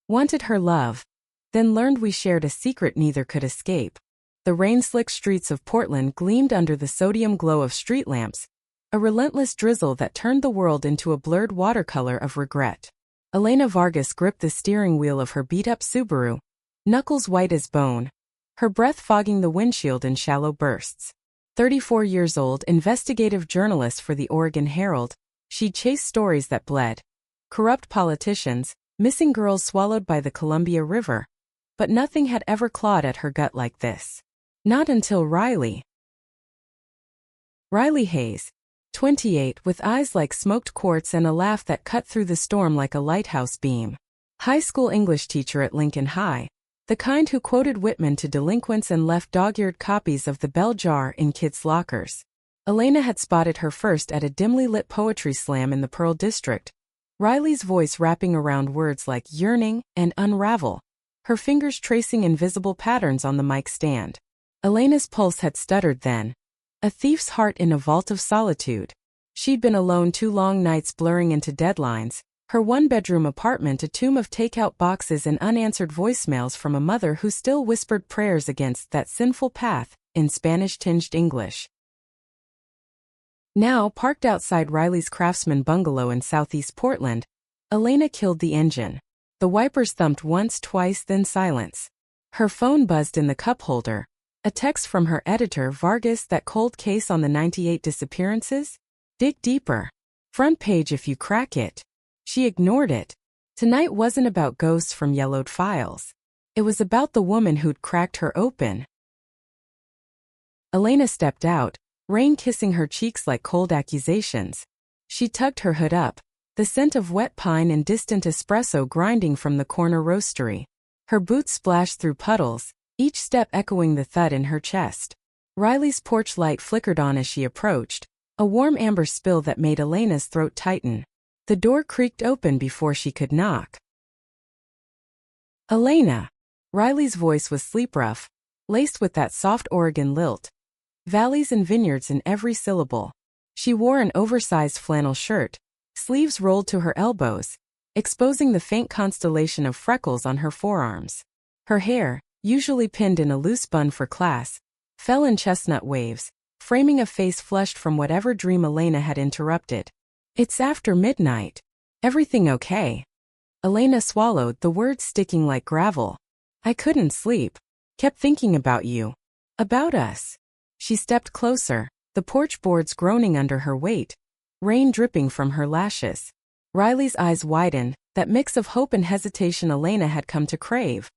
Wanted her love. Then learned we shared a secret neither could escape. The rain-slick streets of Portland gleamed under the sodium glow of street lamps, a relentless drizzle that turned the world into a blurred watercolor of regret. Elena Vargas gripped the steering wheel of her beat-up Subaru, knuckles white as bone, her breath fogging the windshield in shallow bursts. 34 years old, investigative journalist for the Oregon Herald, she'd chased stories that bled. Corrupt politicians, missing girls swallowed by the Columbia River. But nothing had ever clawed at her gut like this. Not until Riley Hayes, 28, with eyes like smoked quartz and a laugh that cut through the storm like a lighthouse beam. High school English teacher at Lincoln High, the kind who quoted Whitman to delinquents and left dog-eared copies of The Bell Jar in kids' lockers. Elena had spotted her first at a dimly lit poetry slam in the Pearl District, Riley's voice rapping around words like yearning and unravel, her fingers tracing invisible patterns on the mic stand. Elena's pulse had stuttered then. A thief's heart in a vault of solitude. She'd been alone 2 long nights blurring into deadlines, her 1-bedroom apartment a tomb of takeout boxes and unanswered voicemails from a mother who still whispered prayers against that sinful path, in Spanish-tinged English. Now parked outside Riley's Craftsman bungalow in southeast Portland, Elena killed the engine. The wipers thumped once, twice, then silence. Her phone buzzed in the cup holder. A text from her editor, Vargas, that cold case on the 98 disappearances? Dig deeper. Front page if you crack it. She ignored it. Tonight wasn't about ghosts from yellowed files. It was about the woman who'd cracked her open. Elena stepped out, rain kissing her cheeks like cold accusations. She tugged her hood up, the scent of wet pine and distant espresso grinding from the corner roastery. Her boots splashed through puddles, each step echoing the thud in her chest. Riley's porch light flickered on as she approached, a warm amber spill that made Elena's throat tighten. The door creaked open before she could knock. Elena! Riley's voice was sleep-rough, laced with that soft Oregon lilt. Valleys and vineyards in every syllable. She wore an oversized flannel shirt, sleeves rolled to her elbows, exposing the faint constellation of freckles on her forearms. Her hair, usually pinned in a loose bun for class, fell in chestnut waves, framing a face flushed from whatever dream Elena had interrupted. It's after midnight. Everything okay? Elena swallowed, the words sticking like gravel. I couldn't sleep. Kept thinking about you. About us. She stepped closer, the porch boards groaning under her weight, rain dripping from her lashes. Riley's eyes widened, that mix of hope and hesitation Elena had come to crave.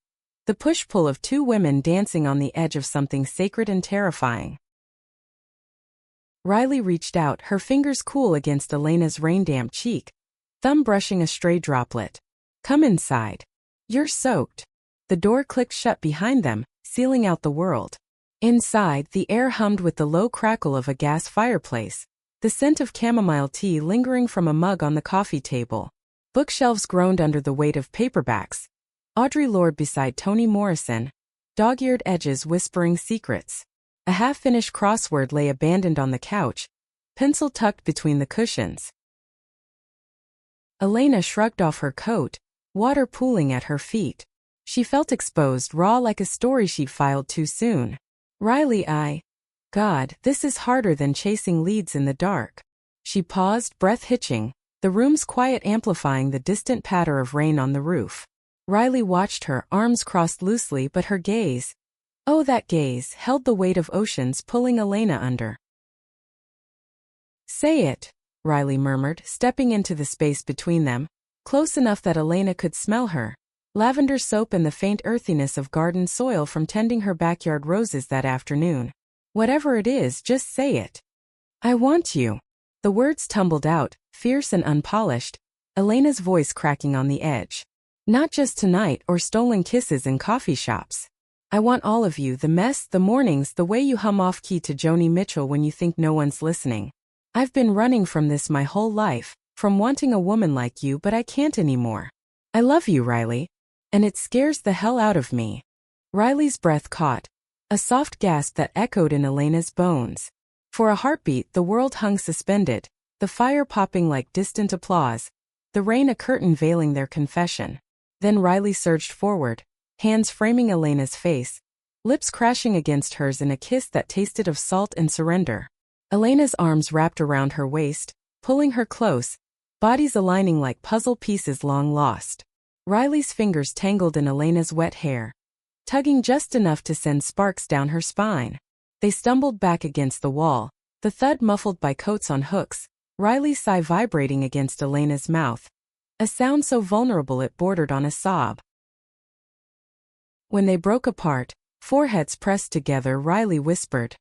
The push-pull of 2 women dancing on the edge of something sacred and terrifying. Riley reached out, her fingers cool against Elena's rain-damp cheek, thumb brushing a stray droplet. Come inside. You're soaked. The door clicked shut behind them, sealing out the world. Inside, the air hummed with the low crackle of a gas fireplace, the scent of chamomile tea lingering from a mug on the coffee table. Bookshelves groaned under the weight of paperbacks. Audre Lorde beside Toni Morrison, dog-eared edges whispering secrets. A half-finished crossword lay abandoned on the couch, pencil tucked between the cushions. Elena shrugged off her coat, water pooling at her feet. She felt exposed, raw like a story she'd filed too soon. Riley, God, this is harder than chasing leads in the dark. She paused, breath hitching, the room's quiet amplifying the distant patter of rain on the roof. Riley watched her, arms crossed loosely, but her gaze, oh that gaze, held the weight of oceans pulling Elena under. Say it, Riley murmured, stepping into the space between them, close enough that Elena could smell her. Lavender soap and the faint earthiness of garden soil from tending her backyard roses that afternoon. Whatever it is, just say it. I want you. The words tumbled out, fierce and unpolished, Elena's voice cracking on the edge. Not just tonight or stolen kisses in coffee shops. I want all of you, the mess, the mornings, the way you hum off-key to Joni Mitchell when you think no one's listening. I've been running from this my whole life, from wanting a woman like you, but I can't anymore. I love you, Riley. And it scares the hell out of me. Riley's breath caught, a soft gasp that echoed in Elena's bones. For a heartbeat, the world hung suspended, the fire popping like distant applause, the rain a curtain veiling their confession. Then Riley surged forward, hands framing Elena's face, lips crashing against hers in a kiss that tasted of salt and surrender. Elena's arms wrapped around her waist, pulling her close, bodies aligning like puzzle pieces long lost. Riley's fingers tangled in Elena's wet hair, tugging just enough to send sparks down her spine. They stumbled back against the wall, the thud muffled by coats on hooks, Riley's sigh vibrating against Elena's mouth, a sound so vulnerable it bordered on a sob. When they broke apart, foreheads pressed together, Riley whispered,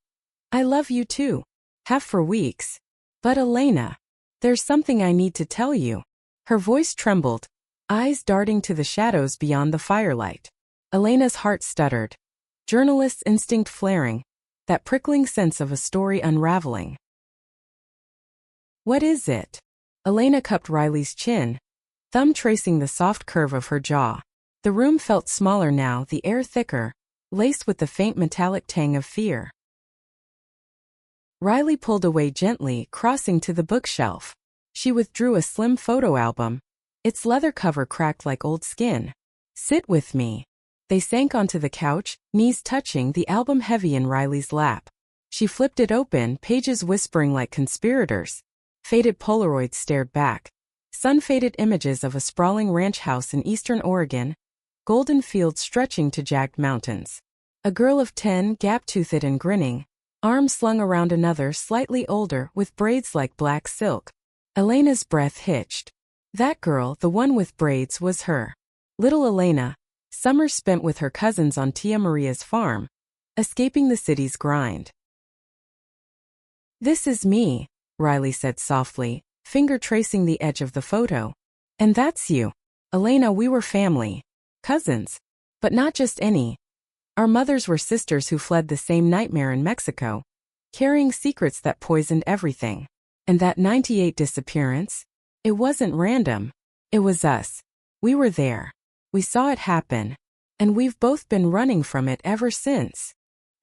"I love you too. Have for weeks. But Elena, there's something I need to tell you." Her voice trembled, eyes darting to the shadows beyond the firelight. Elena's heart stuttered, journalist's instinct flaring, that prickling sense of a story unraveling. "What is it?" Elena cupped Riley's chin, thumb tracing the soft curve of her jaw. The room felt smaller now, the air thicker, laced with the faint metallic tang of fear. Riley pulled away gently, crossing to the bookshelf. She withdrew a slim photo album, its leather cover cracked like old skin. "Sit with me." They sank onto the couch, knees touching, the album heavy in Riley's lap. She flipped it open, pages whispering like conspirators. Faded Polaroids stared back. Sun-faded images of a sprawling ranch house in eastern Oregon, golden fields stretching to jagged mountains. A girl of 10, gap-toothed and grinning, arms slung around another slightly older with braids like black silk. Elena's breath hitched. That girl, the one with braids, was her. Little Elena, summer spent with her cousins on Tia Maria's farm, escaping the city's grind. "This is me," Riley said softly, finger tracing the edge of the photo. "And that's you. Elena, we were family. Cousins. But not just any. Our mothers were sisters who fled the same nightmare in Mexico, carrying secrets that poisoned everything. And that '98 disappearance? It wasn't random. It was us. We were there. We saw it happen. And we've both been running from it ever since."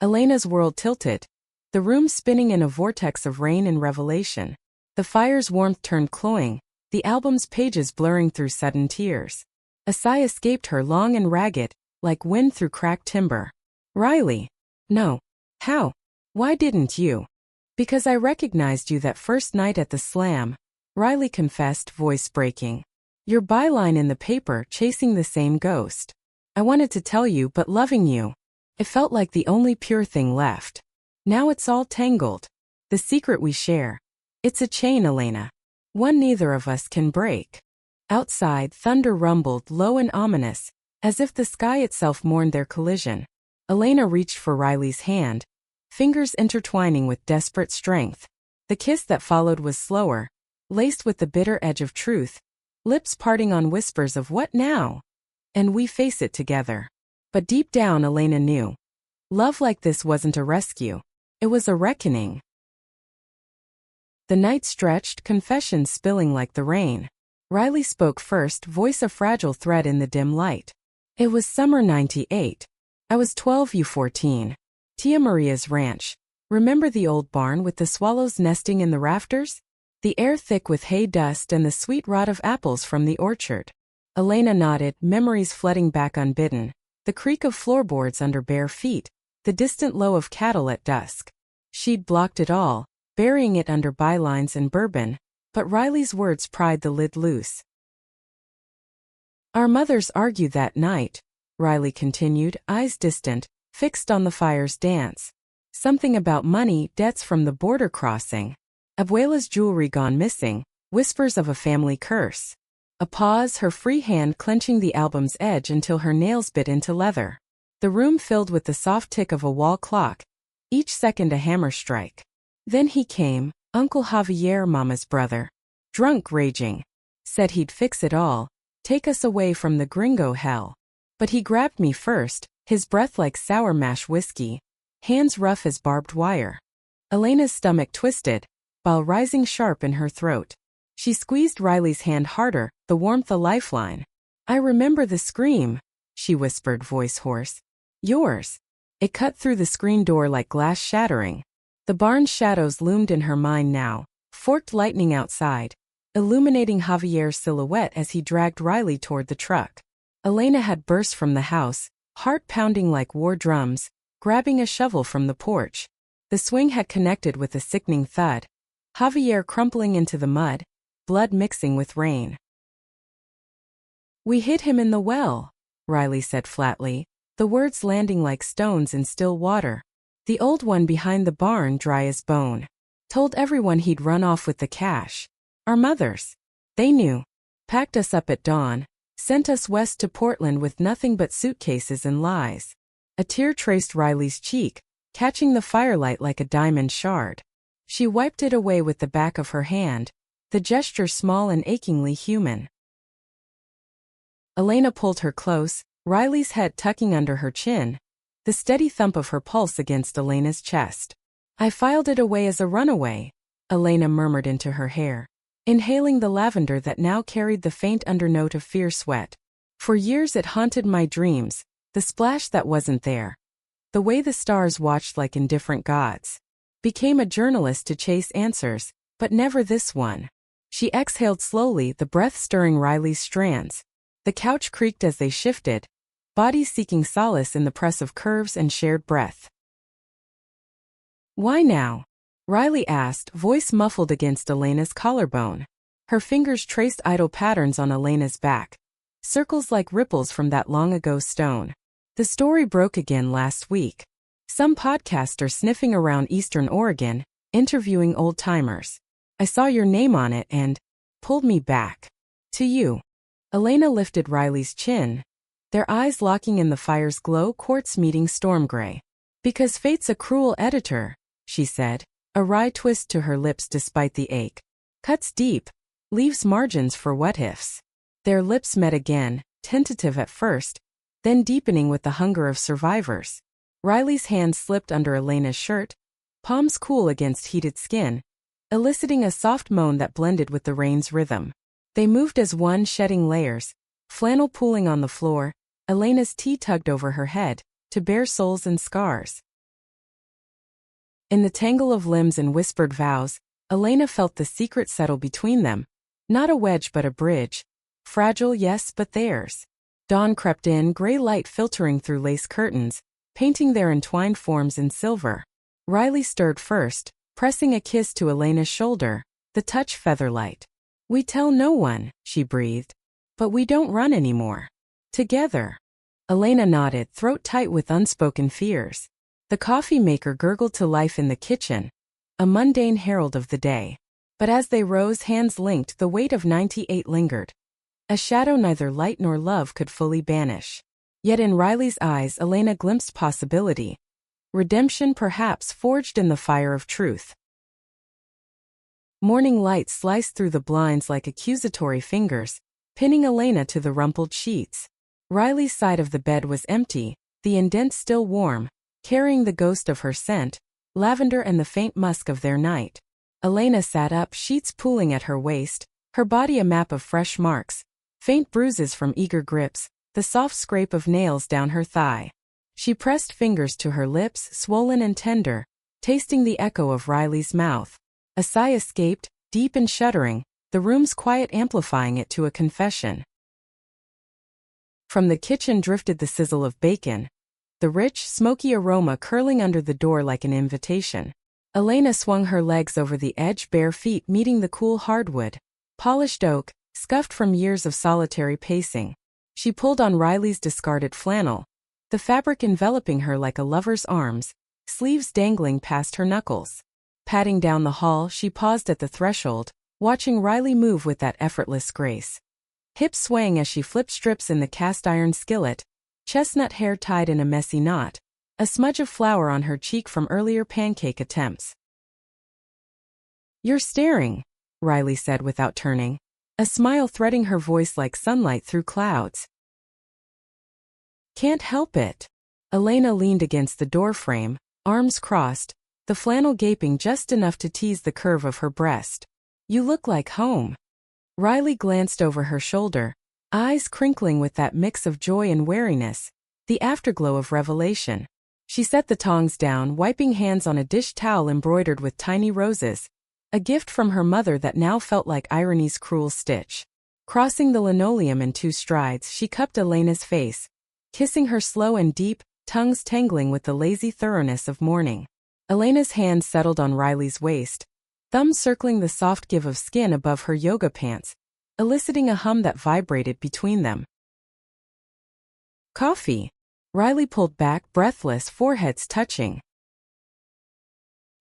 Elena's world tilted, the room spinning in a vortex of rain and revelation. The fire's warmth turned cloying, the album's pages blurring through sudden tears. A sigh escaped her, long and ragged, like wind through cracked timber. "Riley." "No. How? Why didn't you?" "Because I recognized you that first night at the slam," Riley confessed, voice breaking. "Your byline in the paper, chasing the same ghost. I wanted to tell you, but loving you, it felt like the only pure thing left. Now it's all tangled. The secret we share. It's a chain, Elena. One neither of us can break." Outside, thunder rumbled, low and ominous, as if the sky itself mourned their collision. Elena reached for Riley's hand, fingers intertwining with desperate strength. The kiss that followed was slower, laced with the bitter edge of truth, lips parting on whispers of "what now?" and "we face it together." But deep down Elena knew. Love like this wasn't a rescue. It was a reckoning. The night stretched, confessions spilling like the rain. Riley spoke first, voice a fragile thread in the dim light. "It was summer '98. I was 12, you 14. Tia Maria's ranch. Remember the old barn with the swallows nesting in the rafters? The air thick with hay dust and the sweet rot of apples from the orchard." Elena nodded, memories flooding back unbidden. The creak of floorboards under bare feet, the distant low of cattle at dusk. She'd blocked it all, burying it under bylines and bourbon, but Riley's words pried the lid loose. "Our mothers argued that night," Riley continued, eyes distant, fixed on the fire's dance. "Something about money, debts from the border crossing. Abuela's jewelry gone missing, whispers of a family curse." A pause, her free hand clenching the album's edge until her nails bit into leather. The room filled with the soft tick of a wall clock, each second a hammer strike. "Then he came, Uncle Javier, Mama's brother. Drunk, raging. Said he'd fix it all, take us away from the gringo hell. But he grabbed me first, his breath like sour mash whiskey, hands rough as barbed wire." Elena's stomach twisted, while rising sharp in her throat. She squeezed Riley's hand harder, the warmth a lifeline. "I remember the scream," she whispered, voice hoarse. "Yours." It cut through the screen door like glass shattering. The barn's shadows loomed in her mind now, forked lightning outside, illuminating Javier's silhouette as he dragged Riley toward the truck. Elena had burst from the house, heart pounding like war drums, grabbing a shovel from the porch. The swing had connected with a sickening thud. Javier crumpling into the mud, blood mixing with rain. "We hid him in the well," Riley said flatly, the words landing like stones in still water. "The old one behind the barn, dry as bone. Told everyone he'd run off with the cash. Our mothers. They knew. Packed us up at dawn. Sent us west to Portland with nothing but suitcases and lies." A tear traced Riley's cheek, catching the firelight like a diamond shard. She wiped it away with the back of her hand, the gesture small and achingly human. Elena pulled her close, Riley's head tucking under her chin, the steady thump of her pulse against Elena's chest. "I filed it away as a runaway," Elena murmured into her hair, inhaling the lavender that now carried the faint undernote of fear sweat. "For years it haunted my dreams, the splash that wasn't there. The way the stars watched like indifferent gods. Became a journalist to chase answers, but never this one." She exhaled slowly, the breath stirring Riley's strands. The couch creaked as they shifted, bodies seeking solace in the press of curves and shared breath. "Why now?" Riley asked, voice muffled against Elena's collarbone. Her fingers traced idle patterns on Elena's back, circles like ripples from that long-ago stone. "The story broke again last week. Some podcaster sniffing around Eastern Oregon, interviewing old-timers. I saw your name on it and pulled me back. To you." Elena lifted Riley's chin, their eyes locking in the fire's glow, quartz meeting storm gray. "Because fate's a cruel editor," she said, a wry twist to her lips despite the ache. "Cuts deep, leaves margins for what-ifs." Their lips met again, tentative at first, then deepening with the hunger of survivors. Riley's hand slipped under Elena's shirt, palms cool against heated skin, eliciting a soft moan that blended with the rain's rhythm. They moved as one, shedding layers, flannel pooling on the floor, Elena's tea tugged over her head, to bare soles and scars. In the tangle of limbs and whispered vows, Elena felt the secret settle between them. Not a wedge but a bridge. Fragile, yes, but theirs. Dawn crept in, gray light filtering through lace curtains, painting their entwined forms in silver. Riley stirred first, pressing a kiss to Elena's shoulder, the touch featherlight. "We tell no one," she breathed. "But we don't run anymore. Together." Elena nodded, throat tight with unspoken fears. The coffee maker gurgled to life in the kitchen, a mundane herald of the day. But as they rose, hands linked, the weight of 98 lingered. A shadow neither light nor love could fully banish. Yet in Riley's eyes Elena glimpsed possibility. Redemption perhaps forged in the fire of truth. Morning light sliced through the blinds like accusatory fingers, pinning Elena to the rumpled sheets. Riley's side of the bed was empty, the indent still warm, carrying the ghost of her scent, lavender and the faint musk of their night. Elena sat up, sheets pooling at her waist, her body a map of fresh marks, faint bruises from eager grips, the soft scrape of nails down her thigh. She pressed fingers to her lips, swollen and tender, tasting the echo of Riley's mouth. A sigh escaped, deep and shuddering, the room's quiet amplifying it to a confession. From the kitchen drifted the sizzle of bacon, the rich, smoky aroma curling under the door like an invitation. Elena swung her legs over the edge, bare feet meeting the cool hardwood, polished oak, scuffed from years of solitary pacing. She pulled on Riley's discarded flannel, the fabric enveloping her like a lover's arms, sleeves dangling past her knuckles. Padding down the hall, she paused at the threshold, watching Riley move with that effortless grace. Hips swaying as she flipped strips in the cast-iron skillet, chestnut hair tied in a messy knot, a smudge of flour on her cheek from earlier pancake attempts. "You're staring," Riley said without turning, a smile threading her voice like sunlight through clouds. "Can't help it." Elena leaned against the doorframe, arms crossed, the flannel gaping just enough to tease the curve of her breast. "You look like home." Riley glanced over her shoulder, eyes crinkling with that mix of joy and wariness, the afterglow of revelation. She set the tongs down, wiping hands on a dish towel embroidered with tiny roses, a gift from her mother that now felt like irony's cruel stitch. Crossing the linoleum in 2 strides, she cupped Elena's face, kissing her slow and deep, tongues tangling with the lazy thoroughness of morning. Elena's hands settled on Riley's waist, thumbs circling the soft give of skin above her yoga pants, eliciting a hum that vibrated between them. Coffee. Riley pulled back, breathless, foreheads touching.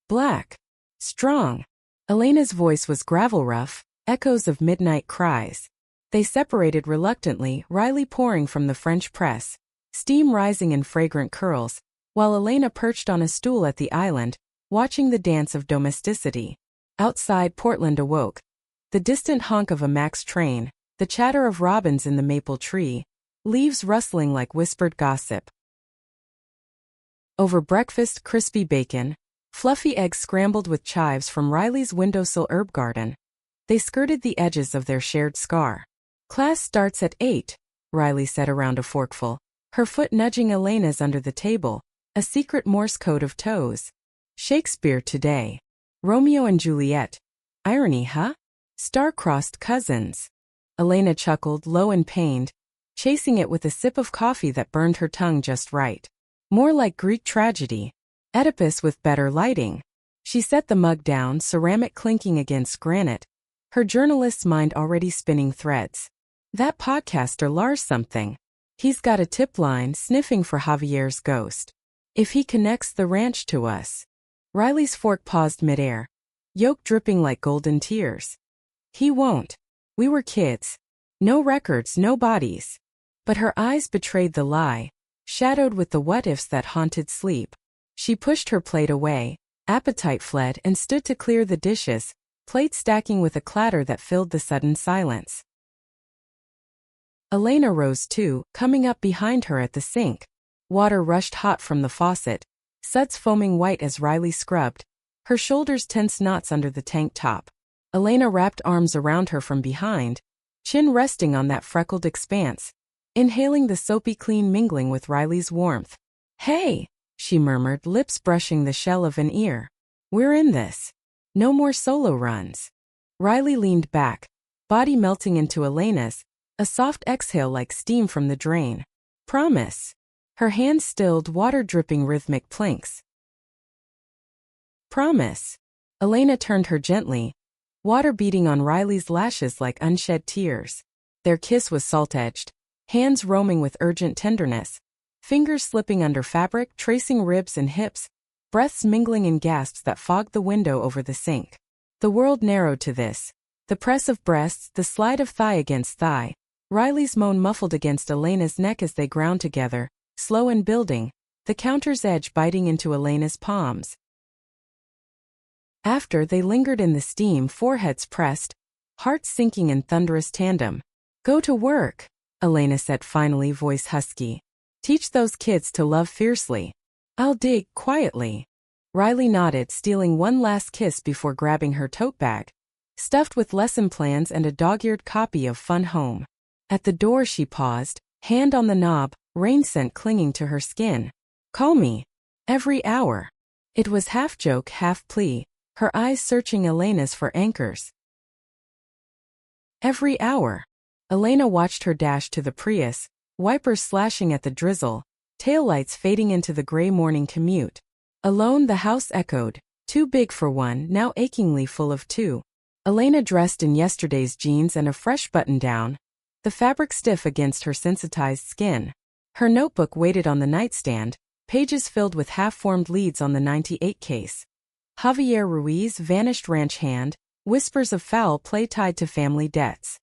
Black. Strong. Elena's voice was gravel rough, echoes of midnight cries. They separated reluctantly, Riley pouring from the French press, steam rising in fragrant curls, while Elena perched on a stool at the island, watching the dance of domesticity. Outside, Portland awoke. The distant honk of a Max train, the chatter of robins in the maple tree, leaves rustling like whispered gossip. Over breakfast, crispy bacon, fluffy eggs scrambled with chives from Riley's windowsill herb garden. They skirted the edges of their shared scar. Class starts at 8, Riley said around a forkful, her foot nudging Elena's under the table, a secret Morse code of toes. Shakespeare today. Romeo and Juliet. Irony, huh? Star-crossed cousins. Elena chuckled, low and pained, chasing it with a sip of coffee that burned her tongue just right. More like Greek tragedy. Oedipus with better lighting. She set the mug down, ceramic clinking against granite, her journalist's mind already spinning threads. That podcaster Lars something. He's got a tip line sniffing for Javier's ghost. If he connects the ranch to us. Riley's fork paused midair, yolk dripping like golden tears. He won't. We were kids. No records, no bodies. But her eyes betrayed the lie, shadowed with the what-ifs that haunted sleep. She pushed her plate away, appetite fled, and stood to clear the dishes, plate stacking with a clatter that filled the sudden silence. Elena rose too, coming up behind her at the sink. Water rushed hot from the faucet, suds foaming white as Riley scrubbed, her shoulders tense knots under the tank top. Elena wrapped arms around her from behind, chin resting on that freckled expanse, inhaling the soapy clean mingling with Riley's warmth. Hey, she murmured, lips brushing the shell of an ear. We're in this. No more solo runs. Riley leaned back, body melting into Elena's, a soft exhale like steam from the drain. Promise. Her hands stilled, water dripping rhythmic plinks. Promise. Elena turned her gently, water beating on Riley's lashes like unshed tears. Their kiss was salt-edged, hands roaming with urgent tenderness, fingers slipping under fabric, tracing ribs and hips, breaths mingling in gasps that fogged the window over the sink. The world narrowed to this. The press of breasts, the slide of thigh against thigh, Riley's moan muffled against Elena's neck as they ground together, slow and building, the counter's edge biting into Elena's palms. After, they lingered in the steam, foreheads pressed, hearts sinking in thunderous tandem. Go to work, Elena said finally, voice husky. Teach those kids to love fiercely. I'll dig, quietly. Riley nodded, stealing one last kiss before grabbing her tote bag, stuffed with lesson plans and a dog-eared copy of Fun Home. At the door she paused, hand on the knob, rain scent clinging to her skin. Call me. Every hour. It was half joke, half plea, her eyes searching Elena's for anchors. Every hour. Elena watched her dash to the Prius, wipers slashing at the drizzle, taillights fading into the gray morning commute. Alone, the house echoed, too big for one, now achingly full of two. Elena dressed in yesterday's jeans and a fresh button-down, the fabric stiff against her sensitized skin. Her notebook waited on the nightstand, pages filled with half-formed leads on the 98 case. Javier Ruiz, vanished ranch hand, whispers of foul play tied to family debts.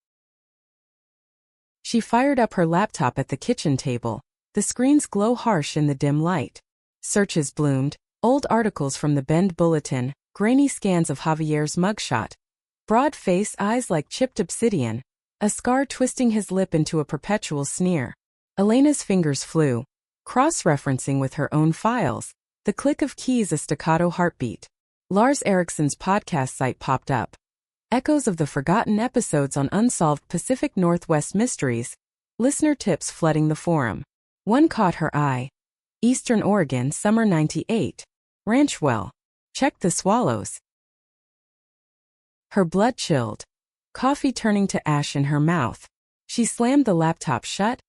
She fired up her laptop at the kitchen table, the screen's glow harsh in the dim light. Searches bloomed, old articles from the Bend Bulletin, grainy scans of Javier's mugshot, broad face, eyes like chipped obsidian, a scar twisting his lip into a perpetual sneer. Elena's fingers flew, cross-referencing with her own files, the click of keys a staccato heartbeat. Lars Eriksson's podcast site popped up. Echoes of the forgotten episodes on unsolved Pacific Northwest mysteries, listener tips flooding the forum. One caught her eye. Eastern Oregon, summer 98. Ranchwell. Check the swallows. Her blood chilled. coffee turning to ash in her mouth. She slammed the laptop shut,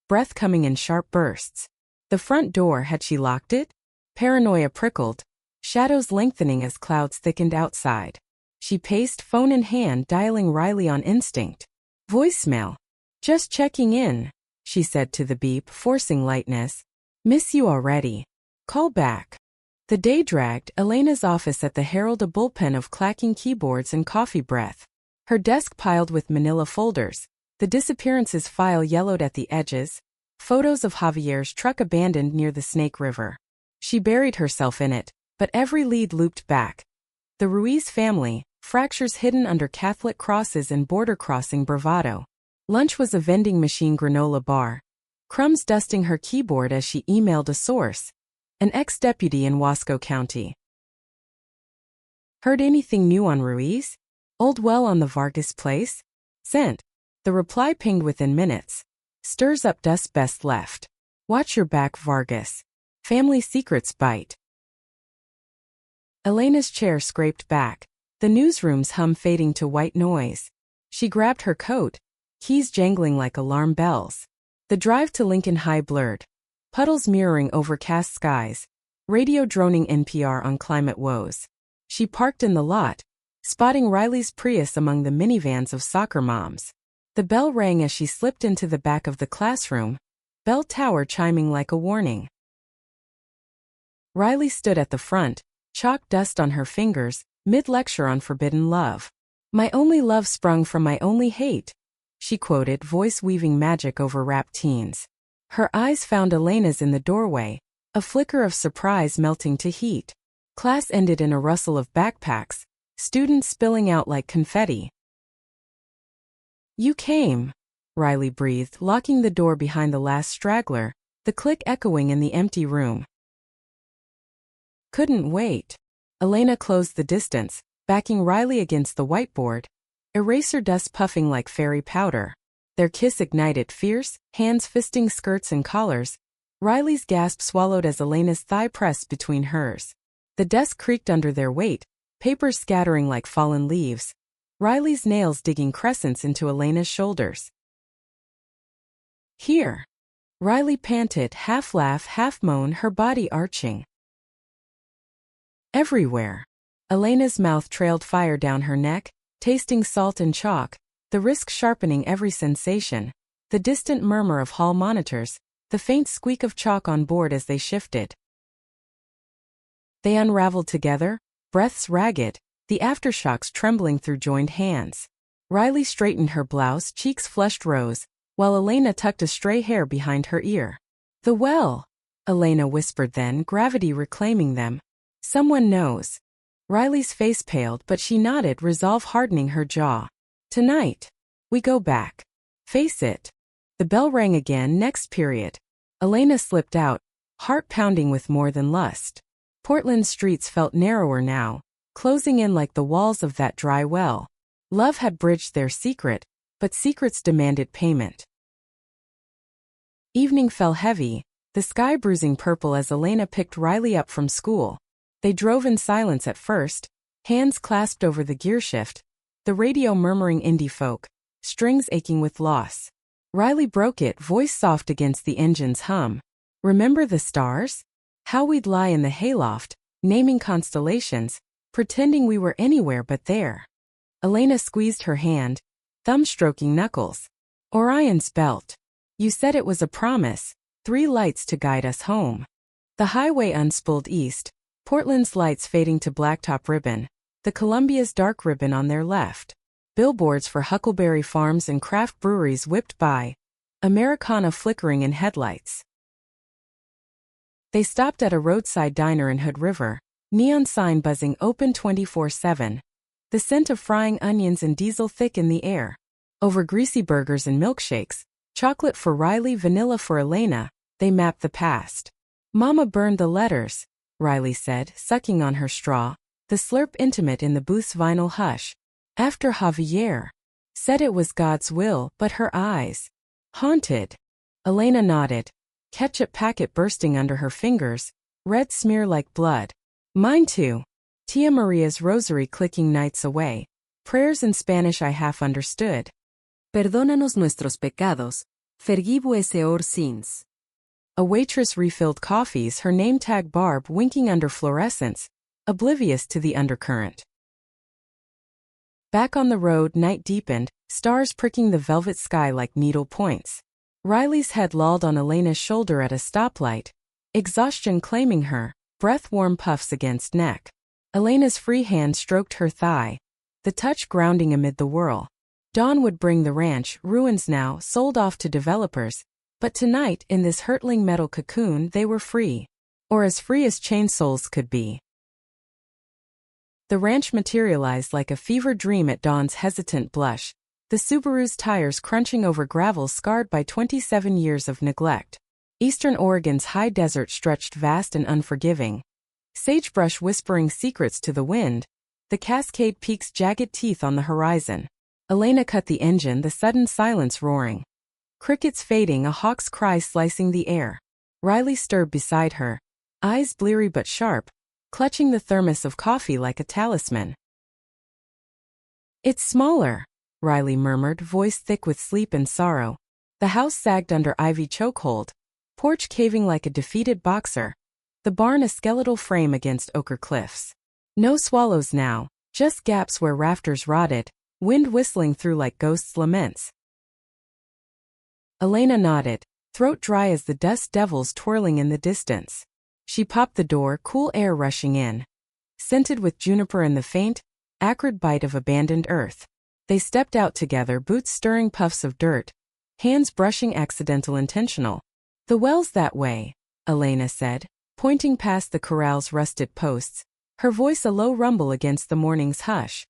breath coming in sharp bursts. The front door, had she locked it? Paranoia prickled, shadows lengthening as clouds thickened outside. She paced, phone in hand, dialing Riley on instinct. Voicemail. Just checking in, she said to the beep, forcing lightness. Miss you already. Call back. The day dragged. Elena's office at the Herald, a bullpen of clacking keyboards and coffee breath. Her desk piled with manila folders, the disappearances file yellowed at the edges, photos of Javier's truck abandoned near the Snake River. She buried herself in it, but every lead looped back. The Ruiz family, fractures hidden under Catholic crosses and border-crossing bravado. Lunch was a vending machine granola bar. Crumbs dusting her keyboard as she emailed a source. An ex-deputy in Wasco County. Heard anything new on Ruiz? Old well on the Vargas place? Sent. The reply pinged within minutes. Stirs up dust, best left. Watch your back, Vargas. Family secrets bite. Elena's chair scraped back, the newsroom's hum fading to white noise. She grabbed her coat, keys jangling like alarm bells. The drive to Lincoln High blurred. Puddles mirroring overcast skies. Radio droning NPR on climate woes. She parked in the lot, spotting Riley's Prius among the minivans of soccer moms. The bell rang as she slipped into the back of the classroom, bell tower chiming like a warning. Riley stood at the front, chalk dust on her fingers, mid-lecture on forbidden love. My only love sprung from my only hate, she quoted, voice weaving magic over rapt teens. Her eyes found Elena's in the doorway, a flicker of surprise melting to heat. Class ended in a rustle of backpacks, students spilling out like confetti. You came, Riley breathed, locking the door behind the last straggler, the click echoing in the empty room. Couldn't wait. Elena closed the distance, backing Riley against the whiteboard, eraser dust puffing like fairy powder. Their kiss ignited fierce, hands fisting skirts and collars. Riley's gasp swallowed as Elena's thigh pressed between hers. The desk creaked under their weight, papers scattering like fallen leaves. Riley's nails digging crescents into Elena's shoulders. Here. Riley panted, half laugh, half moan, her body arching. Everywhere. Elena's mouth trailed fire down her neck, tasting salt and chalk, the risk sharpening every sensation, the distant murmur of hall monitors, the faint squeak of chalk on board as they shifted. They unraveled together, breaths ragged, the aftershocks trembling through joined hands. Riley straightened her blouse, cheeks flushed rose, while Elena tucked a stray hair behind her ear. The well, Elena whispered then, gravity reclaiming them. Someone knows. Riley's face paled, but she nodded, resolve hardening her jaw. Tonight. We go back. Face it. The bell rang again, next period. Elena slipped out, heart pounding with more than lust. Portland's streets felt narrower now, closing in like the walls of that dry well. Love had bridged their secret, but secrets demanded payment. Evening fell heavy, the sky bruising purple as Elena picked Riley up from school. They drove in silence at first, hands clasped over the gearshift, the radio murmuring indie folk, strings aching with loss. Riley broke it, voice soft against the engine's hum. Remember the stars? How we'd lie in the hayloft, naming constellations, pretending we were anywhere but there. Elena squeezed her hand, thumb stroking knuckles. Orion's belt. You said it was a promise, 3 lights to guide us home. The highway unspooled east, Portland's lights fading to blacktop ribbon, the Columbia's dark ribbon on their left. Billboards for Huckleberry Farms and craft breweries whipped by, Americana flickering in headlights. They stopped at a roadside diner in Hood River, neon sign buzzing open 24/7. The scent of frying onions and diesel thick in the air. Over greasy burgers and milkshakes, chocolate for Riley, vanilla for Elena, they mapped the past. Mama burned the letters, Riley said, sucking on her straw, the slurp intimate in the booth's vinyl hush. After Javier said it was God's will, but her eyes haunted. Elena nodded, ketchup packet bursting under her fingers, red smear like blood. Mine too. Tia Maria's rosary clicking nights away. Prayers in Spanish I half understood. Perdónanos nuestros pecados, forgive us our sins. A waitress refilled coffees, her name tag Barb winking under fluorescence, oblivious to the undercurrent. Back on the road, night deepened, stars pricking the velvet sky like needle points. Riley's head lolled on Elena's shoulder at a stoplight, exhaustion claiming her, breath-warm puffs against neck. Elena's free hand stroked her thigh, the touch grounding amid the whirl. Dawn would bring the ranch, ruins now, sold off to developers, but tonight, in this hurtling metal cocoon, they were free. Or as free as chained souls could be. The ranch materialized like a fever dream at Dawn's hesitant blush, the Subaru's tires crunching over gravel scarred by 27 years of neglect. Eastern Oregon's high desert stretched vast and unforgiving. Sagebrush whispering secrets to the wind, the Cascade Peak's jagged teeth on the horizon. Elena cut the engine, the sudden silence roaring. Crickets fading, a hawk's cry slicing the air. Riley stirred beside her, eyes bleary but sharp, clutching the thermos of coffee like a talisman. "It's smaller," Riley murmured, voice thick with sleep and sorrow. The house sagged under ivy chokehold, porch caving like a defeated boxer, the barn a skeletal frame against ochre cliffs. No swallows now, just gaps where rafters rotted, wind whistling through like ghosts' laments. Elena nodded, throat dry as the dust devils twirling in the distance. She popped the door, cool air rushing in. Scented with juniper and the faint, acrid bite of abandoned earth. They stepped out together, boots stirring puffs of dirt, hands brushing accidental intentional. "The well's that way," Elena said, pointing past the corral's rusted posts, her voice a low rumble against the morning's hush.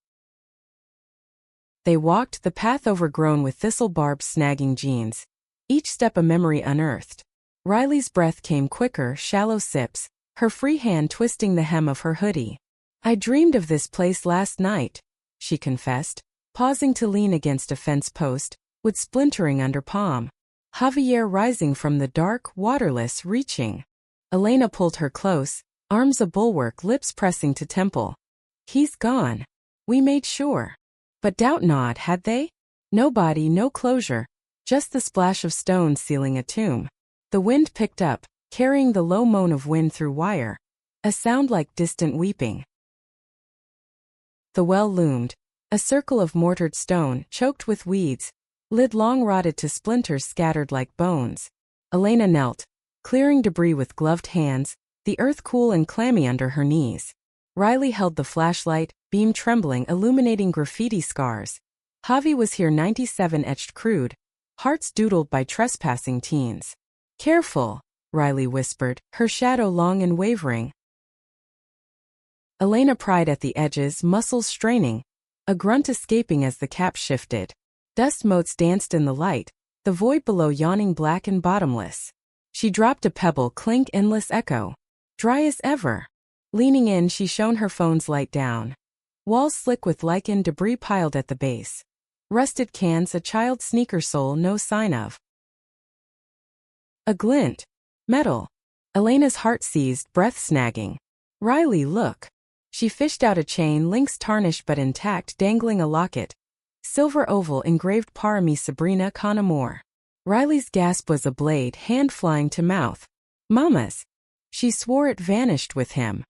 They walked, the path overgrown with thistle barbs snagging jeans, each step a memory unearthed. Riley's breath came quicker, shallow sips, her free hand twisting the hem of her hoodie. "I dreamed of this place last night," she confessed, pausing to lean against a fence post, wood splintering under palm. Javier rising from the dark, waterless, reaching. Elena pulled her close, arms a bulwark, lips pressing to temple. "He's gone. We made sure." But doubt not, had they? No body, no closure, just the splash of stones sealing a tomb. The wind picked up, carrying the low moan of wind through wire, a sound like distant weeping. The well loomed, a circle of mortared stone, choked with weeds, lid long rotted to splinters scattered like bones. Elena knelt, clearing debris with gloved hands, the earth cool and clammy under her knees. Riley held the flashlight, beam trembling, illuminating graffiti scars. Javi was here 97 etched crude, hearts doodled by trespassing teens. "Careful," Riley whispered, her shadow long and wavering. Elena pried at the edges, muscles straining, a grunt escaping as the cap shifted. Dust motes danced in the light, the void below yawning black and bottomless. She dropped a pebble, clink, endless echo. Dry as ever. Leaning in, she shone her phone's light down. Walls slick with lichen, debris piled at the base. Rusted cans, a child's sneaker sole, no sign of. A glint. Metal. Elena's heart seized, breath snagging. "Riley, look." She fished out a chain, links tarnished but intact, dangling a locket. Silver oval engraved Para mi Sabrina con amor. Riley's gasp was a blade, hand flying to mouth. "Mamas." She swore it vanished with him.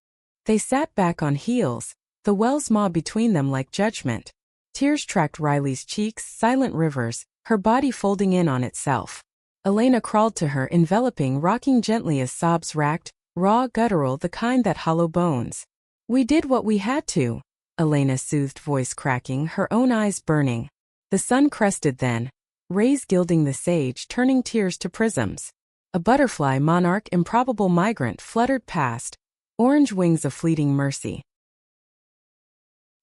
They sat back on heels, the well's maw between them like judgment. Tears tracked Riley's cheeks, silent rivers, her body folding in on itself. Elena crawled to her, enveloping, rocking gently as sobs racked, raw, guttural, the kind that hollow bones. "We did what we had to," Elena soothed, voice cracking, her own eyes burning. The sun crested then, rays gilding the sage, turning tears to prisms. A butterfly, monarch, improbable migrant, fluttered past, orange wings of fleeting mercy.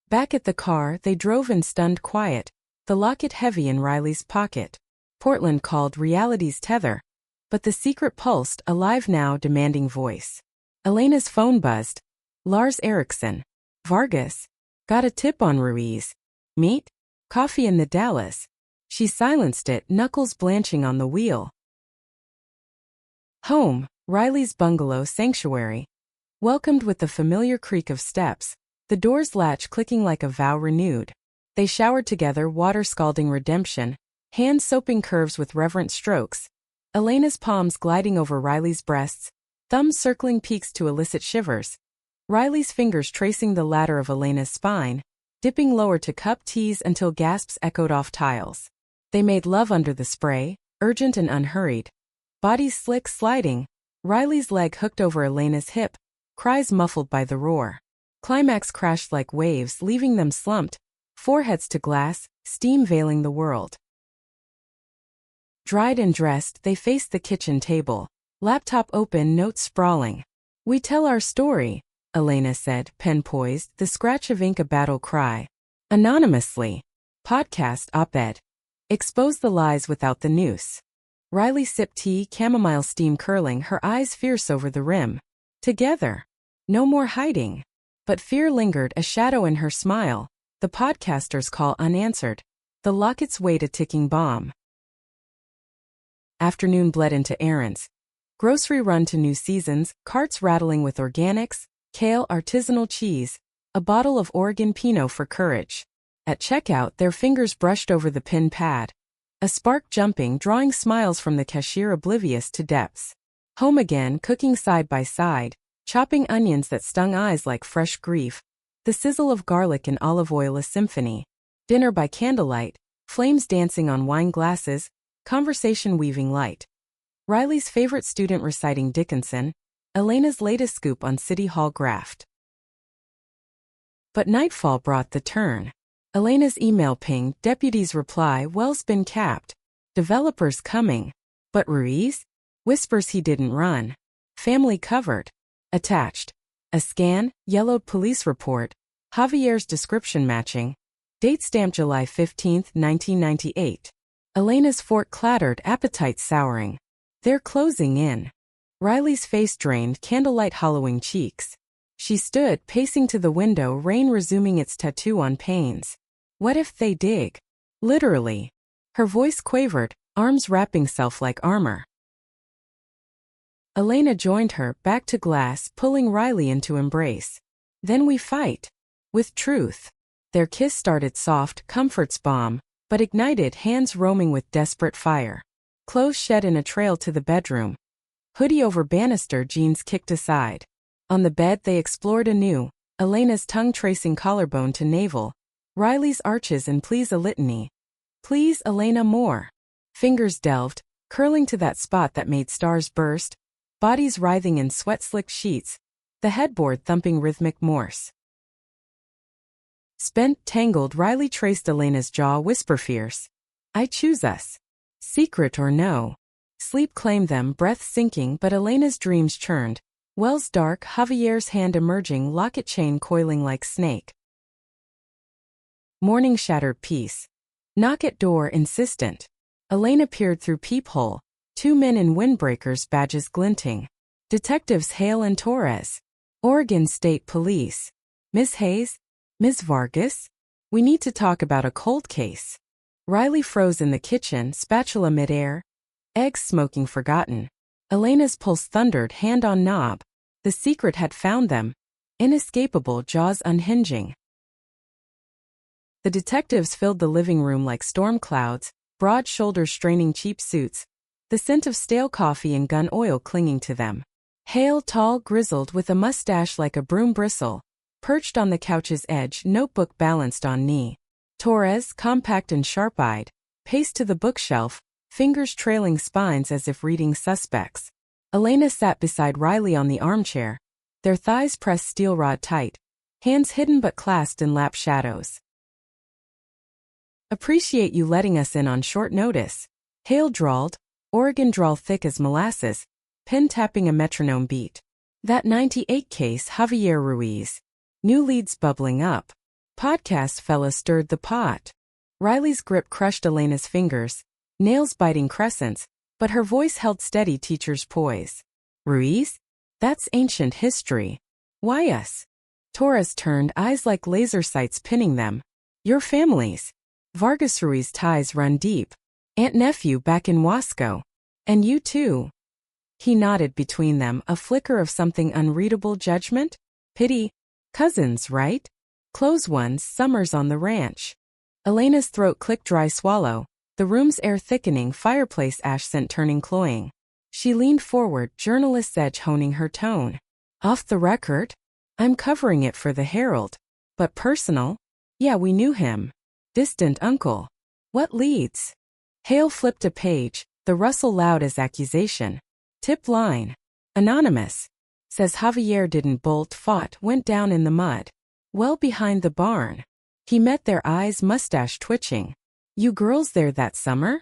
Back at the car, they drove in stunned quiet, the locket heavy in Riley's pocket. Portland called, reality's tether. But the secret pulsed, alive now, demanding voice. Elena's phone buzzed. Lars Erickson. "Vargas. Got a tip on Ruiz. Meet? Coffee in the Dallas." She silenced it, knuckles blanching on the wheel. Home, Riley's bungalow sanctuary. Welcomed with the familiar creak of steps, the door's latch clicking like a vow renewed. They showered together, water scalding redemption, hands soaping curves with reverent strokes, Elena's palms gliding over Riley's breasts, thumbs circling peaks to elicit shivers, Riley's fingers tracing the ladder of Elena's spine, dipping lower to cup tease until gasps echoed off tiles. They made love under the spray, urgent and unhurried. Bodies slick sliding, Riley's leg hooked over Elena's hip, cries muffled by the roar. Climax crashed like waves, leaving them slumped, foreheads to glass, steam veiling the world. Dried and dressed, they faced the kitchen table, laptop open, notes sprawling. "We tell our story," Elena said, pen poised, the scratch of ink a battle cry. "Anonymously. Podcast op-ed. Expose the lies without the noose." Riley sipped tea, chamomile steam curling, her eyes fierce over the rim. Together. No more hiding. But fear lingered, a shadow in her smile, the podcaster's call unanswered, the locket's weight a ticking bomb. Afternoon bled into errands. Grocery run to new seasons, carts rattling with organics, kale, artisanal cheese, a bottle of Oregon Pinot for courage. At checkout, their fingers brushed over the pin pad. A spark jumping, drawing smiles from the cashier, oblivious to depths. Home again, cooking side by side, chopping onions that stung eyes like fresh grief. The sizzle of garlic and olive oil a symphony. Dinner by candlelight, flames dancing on wine glasses, conversation weaving light. Riley's favorite student reciting Dickinson, Elena's latest scoop on City Hall graft. But nightfall brought the turn. Elena's email pinged, deputy's reply, well's been capped. Developers coming. But Ruiz? Whispers he didn't run. Family covered. Attached. A scan, yellowed police report, Javier's description matching. Date stamped July 15, 1998. Elena's fork clattered, appetite souring. They're closing in. Riley's face drained, candlelight hollowing cheeks. She stood, pacing to the window, rain resuming its tattoo on panes. What if they dig? Literally. Her voice quavered, arms wrapping self like armor. Elena joined her, back to glass, pulling Riley into embrace. Then we fight. With truth. Their kiss started soft, comfort's bomb, but ignited, hands roaming with desperate fire. Clothes shed in a trail to the bedroom. Hoodie over banister, jeans kicked aside. On the bed they explored anew, Elena's tongue tracing collarbone to navel, Riley's arches and please a litany. Please, Elena, more. Fingers delved, curling to that spot that made stars burst, bodies writhing in sweat-slicked sheets, the headboard thumping rhythmic Morse. Spent, tangled, Riley traced Elena's jaw, whisper fierce. I choose us. Secret or no. Sleep claimed them, breath sinking, but Elena's dreams churned. Wells dark, Javier's hand emerging, locket chain coiling like snake. Morning shattered peace. Knock at door, insistent. Elena peered through peephole. Two men in windbreakers, badges glinting. Detectives Hale and Torres. Oregon State Police. Miss Hayes? Ms. Vargas? We need to talk about a cold case. Riley froze in the kitchen, spatula midair. Eggs smoking forgotten. Elena's pulse thundered, hand on knob. The secret had found them. Inescapable, jaws unhinging. The detectives filled the living room like storm clouds, broad shoulders straining cheap suits, the scent of stale coffee and gun oil clinging to them. Hale, tall, grizzled, with a mustache like a broom bristle, perched on the couch's edge, notebook balanced on knee. Torres, compact and sharp-eyed, paced to the bookshelf, fingers trailing spines as if reading suspects. Elena sat beside Riley on the armchair, their thighs pressed steel rod tight, hands hidden but clasped in lap shadows. Appreciate you letting us in on short notice, Hale drawled, Oregon drawl thick as molasses, pen tapping a metronome beat. That 98 case, Javier Ruiz. New leads bubbling up. Podcast fella stirred the pot. Riley's grip crushed Elena's fingers, nails biting crescents, but her voice held steady, teacher's poise. Ruiz? That's ancient history. Why us? Torres turned, eyes like laser sights pinning them. Your families. Vargas Ruiz ties run deep. Aunt-nephew back in Wasco. And you too. He nodded between them, a flicker of something unreadable, judgment? Pity. Cousins, right? Close ones, summers on the ranch. Elena's throat clicked dry swallow, the room's air thickening, fireplace ash scent turning cloying. She leaned forward, journalist's edge honing her tone. Off the record? I'm covering it for the Herald. But personal? Yeah, we knew him. Distant uncle. What leads? Hale flipped a page, the rustle loud as accusation. Tip line. Anonymous. Says Javier didn't bolt, fought, went down in the mud. Well behind the barn. He met their eyes, mustache twitching. You girls there that summer?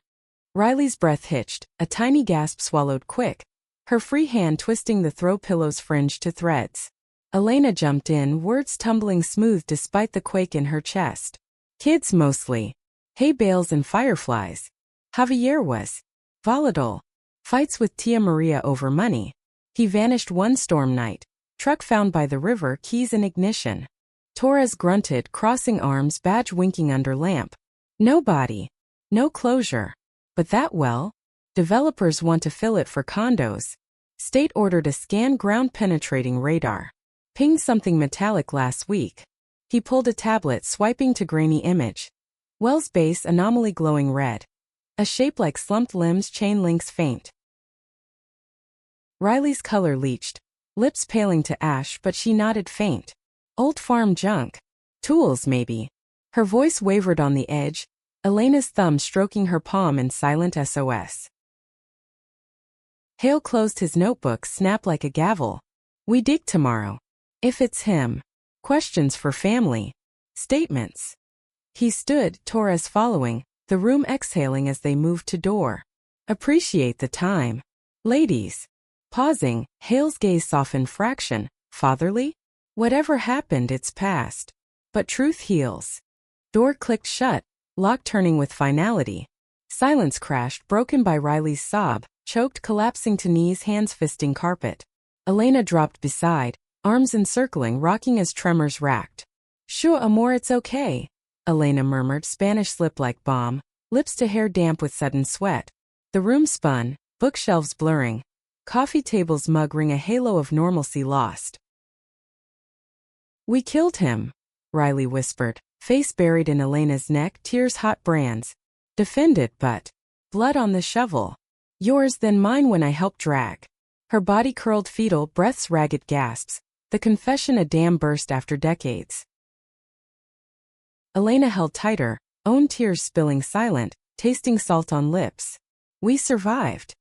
Riley's breath hitched, a tiny gasp swallowed quick, her free hand twisting the throw pillow's fringe to threads. Elena jumped in, words tumbling smooth despite the quake in her chest. Kids mostly. Hay bales and fireflies. Javier was volatile. Fights with Tia Maria over money. He vanished one storm night. Truck found by the river, keys in ignition. Torres grunted, crossing arms, badge winking under lamp. No body. No closure. But that well? Developers want to fill it for condos. State ordered a scan ground-penetrating radar. Pinged something metallic last week. He pulled a tablet, swiping to grainy image. Well's base anomaly glowing red. A shape like slumped limbs, chain links faint. Riley's color leached, lips paling to ash, but she nodded faint. Old farm junk. Tools, maybe. Her voice wavered on the edge, Elena's thumb stroking her palm in silent SOS. Hale closed his notebook, snapped like a gavel. We dig tomorrow. If it's him. Questions for family. Statements. He stood, Torres following, the room exhaling as they moved to door. Appreciate the time. Ladies. Pausing, Hale's gaze softened fraction. Fatherly? Whatever happened, it's past. But truth heals. Door clicked shut, lock turning with finality. Silence crashed, broken by Riley's sob, choked, collapsing to knees, hands fisting carpet. Elena dropped beside, arms encircling, rocking as tremors racked. Sure, amor, it's okay. Elena murmured, Spanish slip like bomb, lips to hair damp with sudden sweat. The room spun, bookshelves blurring. Coffee table's mug ring, a halo of normalcy lost. We killed him, Riley whispered, face buried in Elena's neck, tears hot brands. Defended, but blood on the shovel. Yours then mine when I helped drag. Her body curled fetal, breaths ragged gasps, the confession a dam burst after decades. Elena held tighter, own tears spilling silent, tasting salt on lips. We survived.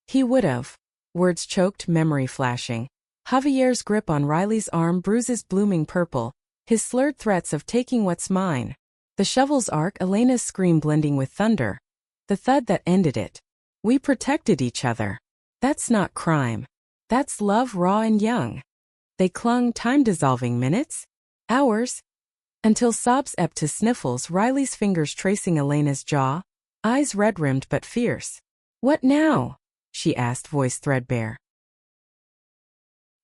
He would've. Words choked, memory flashing. Javier's grip on Riley's arm, bruises blooming purple, his slurred threats of taking what's mine. The shovel's arc, Elena's scream blending with thunder. The thud that ended it. We protected each other. That's not crime. That's love, raw and young. They clung, time-dissolving minutes? Hours? Until sobs ebbed to sniffles, Riley's fingers tracing Elena's jaw, eyes red-rimmed but fierce. What now? She asked, voice threadbare.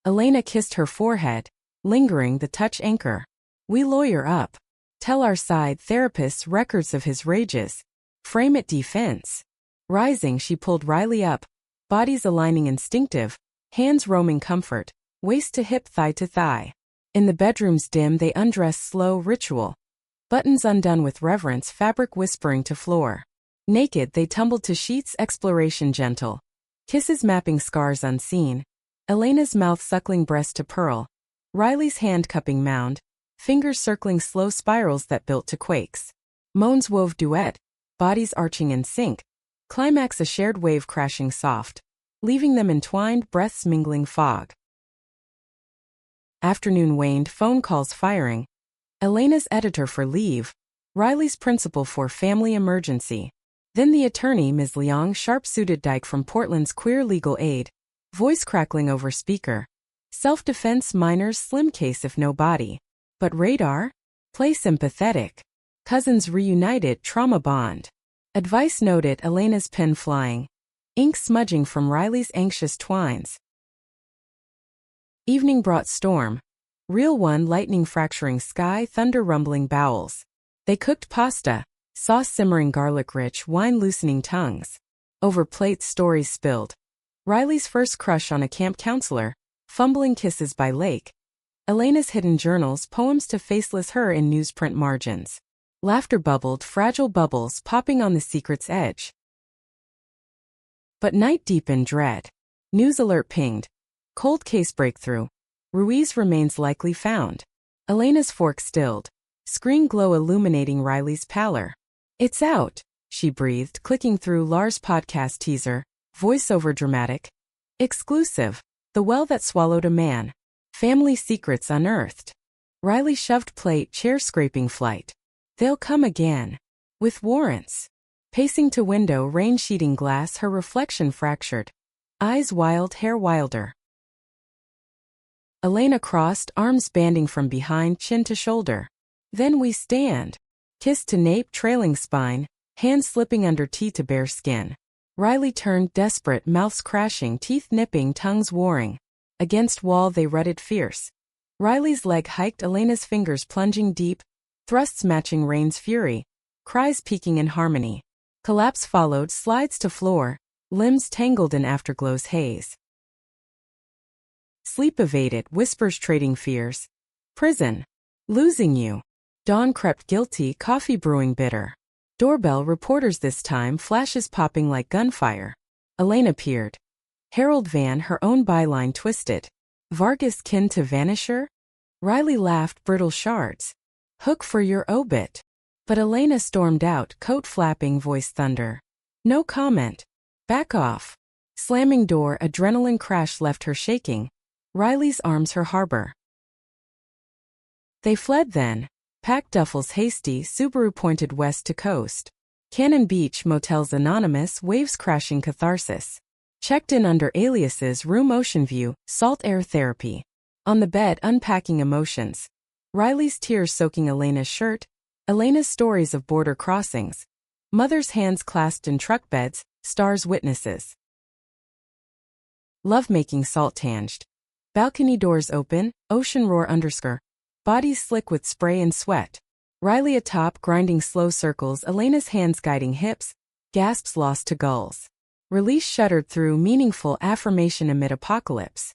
Elena kissed her forehead, lingering, the touch anchor. We lawyer up. Tell our side, therapists, records of his rages. Frame it defense. Rising, she pulled Riley up, bodies aligning instinctive, hands roaming comfort, waist to hip, thigh to thigh. In the bedroom's dim, they undressed, slow, ritual. Buttons undone with reverence, fabric whispering to floor. Naked, they tumbled to sheets, exploration gentle. Kisses mapping scars unseen. Elena's mouth suckling breast to pearl. Riley's hand cupping mound, fingers circling slow spirals that built to quakes. Moans wove duet, bodies arching in sync. Climax, a shared wave crashing soft, leaving them entwined, breaths mingling fog. Afternoon waned, phone calls firing. Elena's editor for leave. Riley's principal for family emergency. Then the attorney, Ms. Leong, sharp-suited dyke from Portland's queer legal aid. Voice crackling over speaker. Self-defense, minors, slim case if no body. But radar? Play sympathetic. Cousins reunited, trauma bond. Advice noted, Elena's pen flying. Ink smudging from Riley's anxious twines. Evening brought storm. Real one, lightning fracturing sky, thunder rumbling bowels. They cooked pasta, sauce simmering garlic rich, wine loosening tongues. Over plates, stories spilled. Riley's first crush on a camp counselor, fumbling kisses by lake. Elena's hidden journals, poems to faceless her in newsprint margins. Laughter bubbled, fragile bubbles popping on the secret's edge. But night deepened dread. News alert pinged. Cold case breakthrough. Ruiz remains likely found. Elena's fork stilled. Screen glow illuminating Riley's pallor. It's out, she breathed, clicking through Lars' podcast teaser. Voiceover dramatic. Exclusive. The well that swallowed a man. Family secrets unearthed. Riley shoved plate, chair scraping flight. They'll come again. With warrants. Pacing to window, rain sheeting glass, her reflection fractured. Eyes wild, hair wilder. Elena crossed, arms banding from behind, chin to shoulder. Then we stand. Kiss to nape, trailing spine, hands slipping under tea to bare skin. Riley turned, desperate, mouths crashing, teeth nipping, tongues warring. Against wall they rutted fierce. Riley's leg hiked, Elena's fingers plunging deep, thrusts matching rain's fury, cries peaking in harmony. Collapse followed, slides to floor, limbs tangled in afterglow's haze. Sleep evaded, whispers trading fears. Prison. Losing you. Dawn crept guilty, coffee brewing bitter. Doorbell, reporters this time, flashes popping like gunfire. Elena peered. Harold Van, her own byline twisted. Vargas kin to Vanisher? Riley laughed, brittle shards. Hook for your obit. But Elena stormed out, coat flapping, voice thunder. No comment. Back off. Slamming door, adrenaline crash left her shaking. Riley's arms her harbor. They fled then. Packed duffels hasty, Subaru pointed west to coast. Cannon Beach, motels anonymous, waves crashing catharsis. Checked in under aliases, room ocean view, salt air therapy. On the bed, unpacking emotions. Riley's tears soaking Elena's shirt. Elena's stories of border crossings. Mother's hands clasped in truck beds, stars witnesses. Lovemaking salt-tanged. Balcony doors open, ocean roar underscore. Bodies slick with spray and sweat. Riley atop, grinding slow circles, Elena's hands guiding hips, gasps lost to gulls. Release shuddered through, meaningful affirmation amid apocalypse.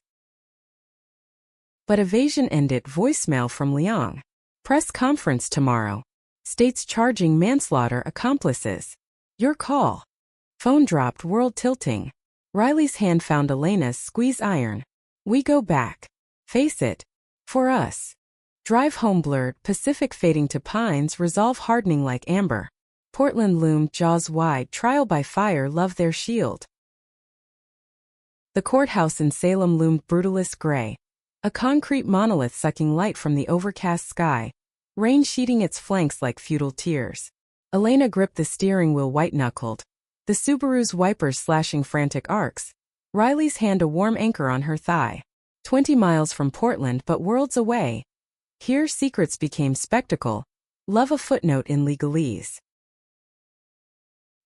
But evasion ended, voicemail from Leong. Press conference tomorrow. States charging manslaughter accomplices. Your call. Phone dropped, world tilting. Riley's hand found Elena's, squeeze iron. We go back. Face it. For us. Drive home blurred, Pacific fading to pines, resolve hardening like amber. Portland loomed, jaws wide, trial by fire, love their shield. The courthouse in Salem loomed, brutalist gray. A concrete monolith sucking light from the overcast sky. Rain sheeting its flanks like futile tears. Elena gripped the steering wheel white-knuckled. The Subaru's wipers slashing frantic arcs. Riley's hand a warm anchor on her thigh. 20 miles from Portland but worlds away. Here secrets became spectacle. Love a footnote in legalese.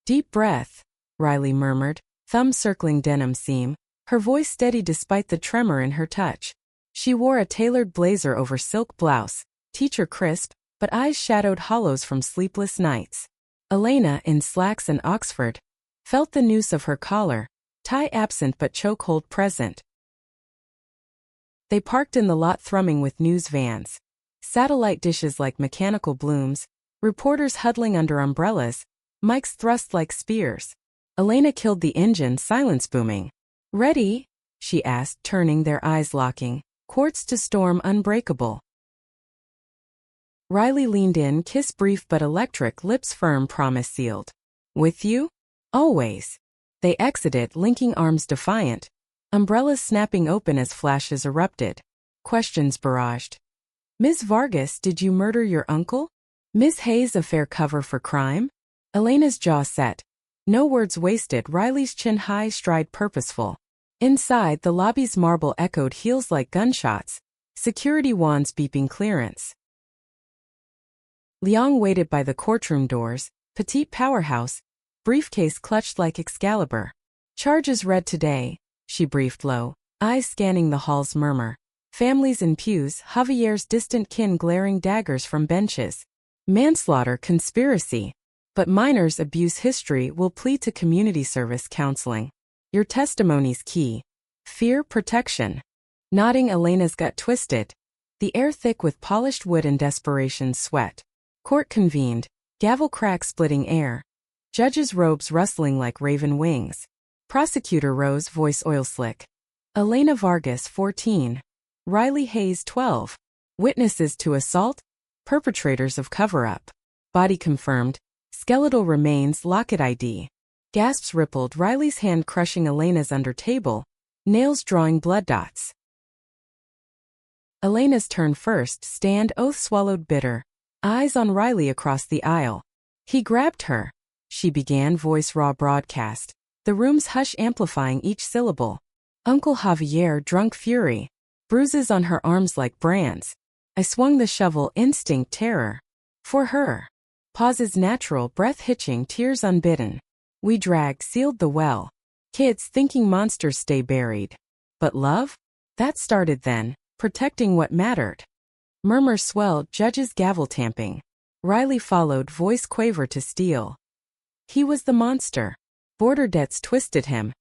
Deep breath, Riley murmured, thumb circling denim seam, her voice steady despite the tremor in her touch. She wore a tailored blazer over silk blouse, teacher crisp, but eyes shadowed hollows from sleepless nights. Elena, in slacks and Oxford, felt the noose of her collar, tie absent but chokehold present. They parked in the lot thrumming with news vans. Satellite dishes like mechanical blooms, reporters huddling under umbrellas, mics thrust like spears. Elena killed the engine, silence booming. Ready? She asked, turning, their eyes locking. Quartz to storm, unbreakable. Riley leaned in, kiss brief but electric, lips firm, promise sealed. With you? Always. They exited, linking arms defiant. Umbrellas snapping open as flashes erupted. Questions barraged. Ms. Vargas, did you murder your uncle? Ms. Hayes, a fair cover for crime? Elena's jaw set. No words wasted, Riley's chin high, stride purposeful. Inside, the lobby's marble echoed heels like gunshots. Security wands beeping clearance. Leong waited by the courtroom doors, petite powerhouse, briefcase clutched like Excalibur. Charges read today, she briefed low, eyes scanning the hall's murmur. Families in pews, Javier's distant kin glaring daggers from benches. Manslaughter, conspiracy. But minors' abuse history will plead to community service counseling. Your testimony's key. Fear, protection. Nodding, Elena's gut twisted. The air thick with polished wood and desperation sweat. Court convened, gavel crack splitting air. Judges' robes rustling like raven wings. Prosecutor Rose voice oil slick. Elena Vargas 14. Riley Hayes 12. Witnesses to assault? Perpetrators of cover-up. Body confirmed. Skeletal remains locket ID. Gasps rippled, Riley's hand crushing Elena's under table, nails drawing blood dots. Elena's turn first, stand, oath swallowed bitter. Eyes on Riley across the aisle. He grabbed her. She began, voice raw broadcast. The room's hush amplifying each syllable. Uncle Javier, drunk fury. Bruises on her arms like brands. I swung the shovel, instinct terror. For her. Pauses natural, breath hitching, tears unbidden. We dragged, sealed the well. Kids thinking monsters stay buried. But love? That started then, protecting what mattered. Murmurs swelled, judges gavel tamping. Riley followed, voice quaver to steel. He was the monster. Border debts twisted him.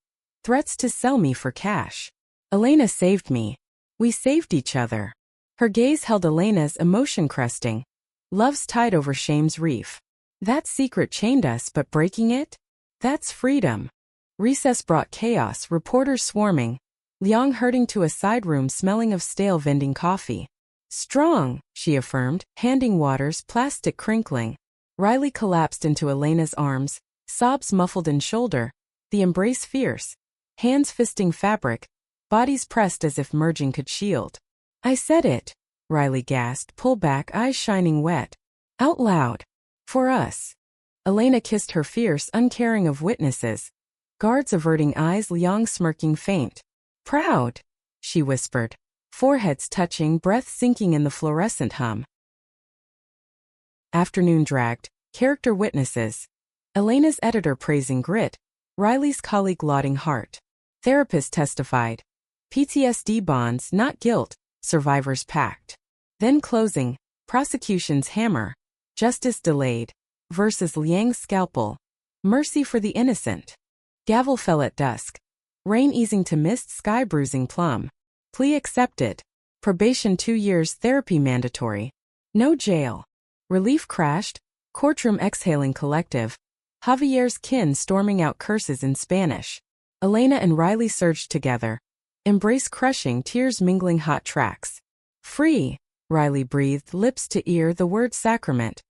Threats to sell me for cash. Elena saved me. We saved each other. Her gaze held Elena's, emotion cresting. Love's tide over shame's reef. That secret chained us, but breaking it? That's freedom. Recess brought chaos, reporters swarming. Liang hurting to a side room smelling of stale vending coffee. Strong, she affirmed, handing waters, plastic crinkling. Riley collapsed into Elena's arms, sobs muffled in shoulder, the embrace fierce. Hands fisting fabric, bodies pressed as if merging could shield. I said it, Riley gasped, pull back, eyes shining wet. Out loud. For us. Elena kissed her fierce, uncaring of witnesses. Guards averting eyes, Liang smirking faint. Proud, she whispered. Foreheads touching, breath sinking in the fluorescent hum. Afternoon dragged, character witnesses. Elena's editor praising grit, Riley's colleague lauding heart. Therapist testified. PTSD bonds, not guilt, survivors pact. Then closing, prosecution's hammer. Justice delayed. Versus Liang's scalpel. Mercy for the innocent. Gavel fell at dusk. Rain easing to mist, sky bruising plum. Plea accepted. Probation 2 years, therapy mandatory. No jail. Relief crashed. Courtroom exhaling collective. Javier's kin storming out curses in Spanish. Elena and Riley surged together. Embrace crushing, tears mingling hot tracks. Free, Riley breathed, lips to ear, the word sacrament.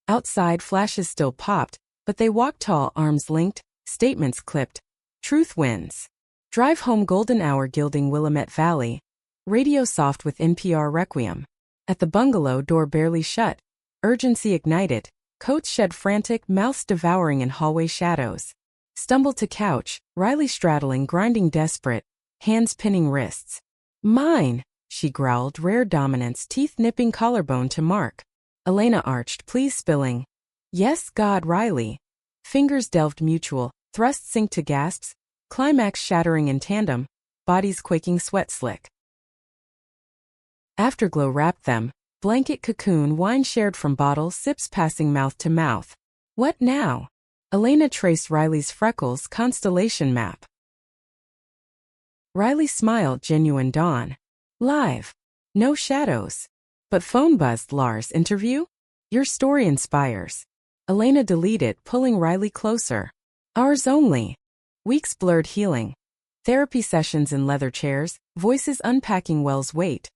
Outside flashes still popped, but they walked tall, arms linked, statements clipped. Truth wins. Drive home, golden hour gilding Willamette Valley. Radio soft with NPR requiem. At the bungalow, door barely shut. Urgency ignited. Coats shed frantic, mouths devouring in hallway shadows. Stumble to couch, Riley straddling, grinding desperate. Hands pinning wrists. Mine, she growled, rare dominance, teeth nipping collarbone to mark. Elena arched, please spilling. Yes, God, Riley. Fingers delved mutual, thrusts synced to gasps, climax shattering in tandem, bodies quaking, sweat slick. Afterglow wrapped them, blanket cocoon, wine shared from bottle, sips passing mouth to mouth. What now? Elena traced Riley's freckles, constellation map. Riley smiled, genuine dawn. Live. No shadows. But phone buzzed, Lars, interview? Your story inspires. Elena deleted, pulling Riley closer. Ours only. Weeks blurred healing. Therapy sessions in leather chairs, voices unpacking Wells' weight.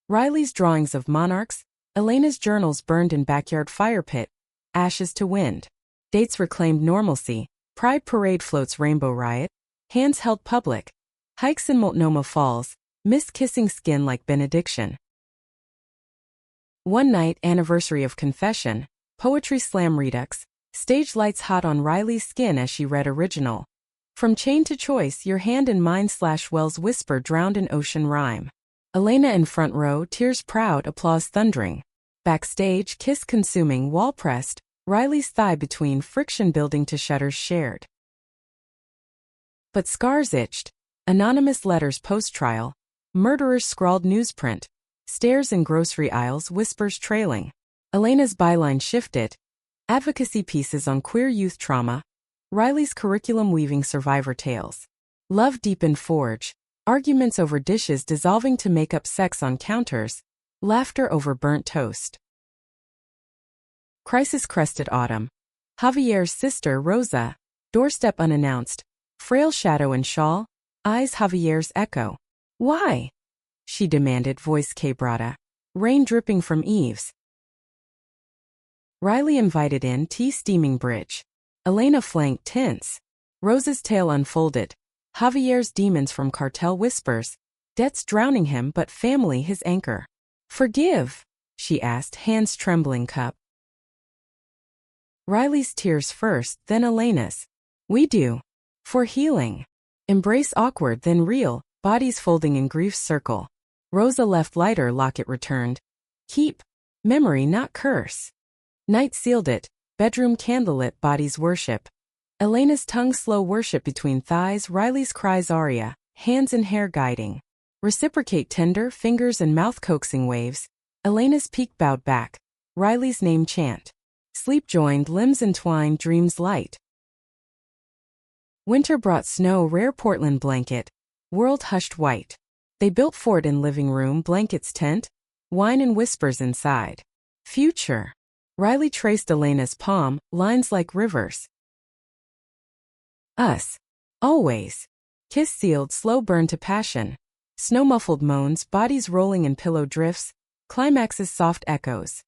Riley's drawings of monarchs, Elena's journals burned in backyard fire pit, ashes to wind. Dates reclaimed normalcy, pride parade floats rainbow riot, hands held public, hikes in Multnomah Falls, mist kissing skin like benediction. One night, anniversary of confession, poetry slam redux, stage lights hot on Riley's skin as she read original. From chain to choice, your hand in mine / Wells' whisper drowned in ocean rhyme. Elena in front row, tears proud, applause thundering. Backstage, kiss consuming, wall pressed, Riley's thigh between, friction building to shudders shared. But scars itched. Anonymous letters post-trial. Murderers scrawled newsprint. Stares in grocery aisles, whispers trailing. Elena's byline shifted. Advocacy pieces on queer youth trauma. Riley's curriculum weaving survivor tales. Love deepened forge. Arguments over dishes dissolving to make up sex on counters. Laughter over burnt toast. Crisis-crested autumn. Javier's sister, Rosa. Doorstep unannounced. Frail shadow and shawl. Eyes Javier's echo. Why? She demanded, voice quebrada. Rain dripping from eaves. Riley invited in, tea steaming bridge. Elena flanked, tense. Rosa's tale unfolded. Javier's demons from cartel whispers. Debts drowning him but family his anchor. Forgive? She asked, hands trembling cup. Riley's tears first, then Elena's. We do. For healing. Embrace awkward then real, bodies folding in grief's circle. Rosa left lighter, locket returned. Keep. Memory not curse. Night sealed it, bedroom candlelit, bodies worship. Elena's tongue slow worship between thighs, Riley's cries aria, hands and hair guiding. Reciprocate tender, fingers and mouth coaxing waves. Elena's peak bowed back. Riley's name chant. Sleep joined, limbs entwined, dreams light. Winter brought snow, rare Portland blanket. World hushed white. They built fort in living room, blankets tent. Wine and whispers inside. Future. Riley traced Elena's palm, lines like rivers. Us. Always. Kiss sealed, slow burn to passion. Snow-muffled moans, bodies rolling in pillow drifts. Climaxes soft echoes.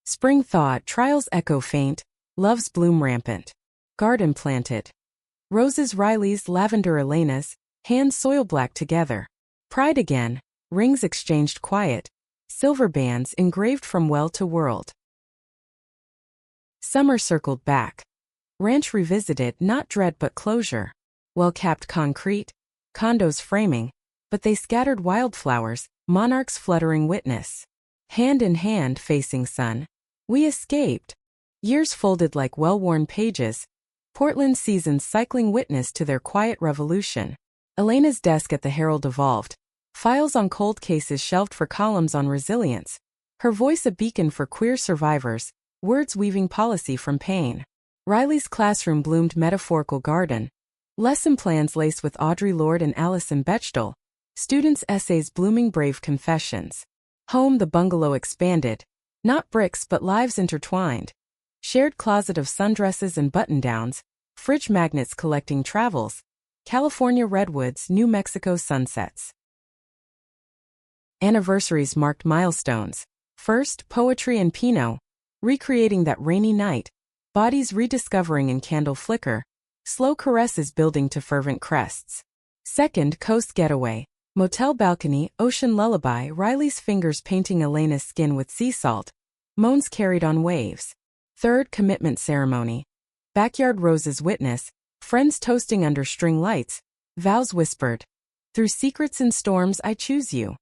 Spring thought, trials echo faint. Love's bloom rampant. Garden planted. Roses Riley's, lavender Elena's. Hands soil black together. Pride again. Rings exchanged quiet. Silver bands engraved from well to world. Summer circled back. Ranch revisited, not dread but closure. Well-capped concrete. Condos framing. But they scattered wildflowers, monarchs fluttering witness. Hand in hand facing sun. We escaped. Years folded like well-worn pages. Portland seasons cycling witness to their quiet revolution. Elena's desk at the Herald evolved. Files on cold cases shelved for columns on resilience. Her voice a beacon for queer survivors, words weaving policy from pain. Riley's classroom bloomed metaphorical garden. Lesson plans laced with Audre Lorde and Alison Bechdel. Students' essays blooming brave confessions. Home the bungalow expanded. Not bricks but lives intertwined. Shared closet of sundresses and button-downs. Fridge magnets collecting travels. California redwoods, New Mexico sunsets. Anniversaries marked milestones. First, poetry and Pinot. Recreating that rainy night. Bodies rediscovering in candle flicker. Slow caresses building to fervent crests. Second, coast getaway. Motel balcony, ocean lullaby, Riley's fingers painting Elena's skin with sea salt. Moans carried on waves. Third, commitment ceremony. Backyard roses witness. Friends toasting under string lights. Vows whispered. Through secrets and storms I choose you.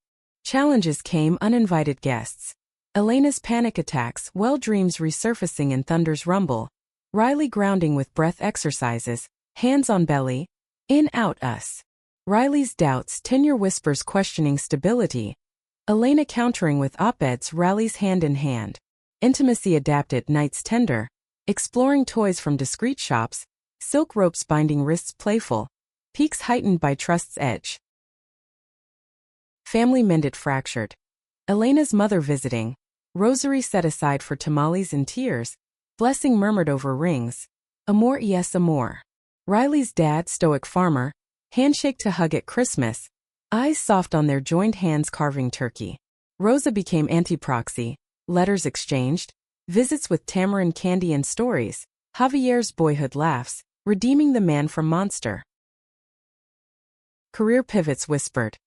Challenges came, uninvited guests. Elena's panic attacks, well dreams resurfacing in thunder's rumble. Riley grounding with breath exercises, hands on belly. In out us. Riley's doubts, tenure whispers questioning stability. Elena countering with op-eds, rallies hand in hand. Intimacy adapted, nights tender. Exploring toys from discreet shops. Silk ropes binding wrists playful. Peaks heightened by trust's edge. Family mended fractured. Elena's mother visiting. Rosary set aside for tamales and tears. Blessing murmured over rings. Amor yes amor. Riley's dad, stoic farmer. Handshake to hug at Christmas. Eyes soft on their joined hands carving turkey. Rosa became anti-proxy. Letters exchanged. Visits with tamarind candy and stories. Javier's boyhood laughs. Redeeming the man from monster. Career pivots whispered.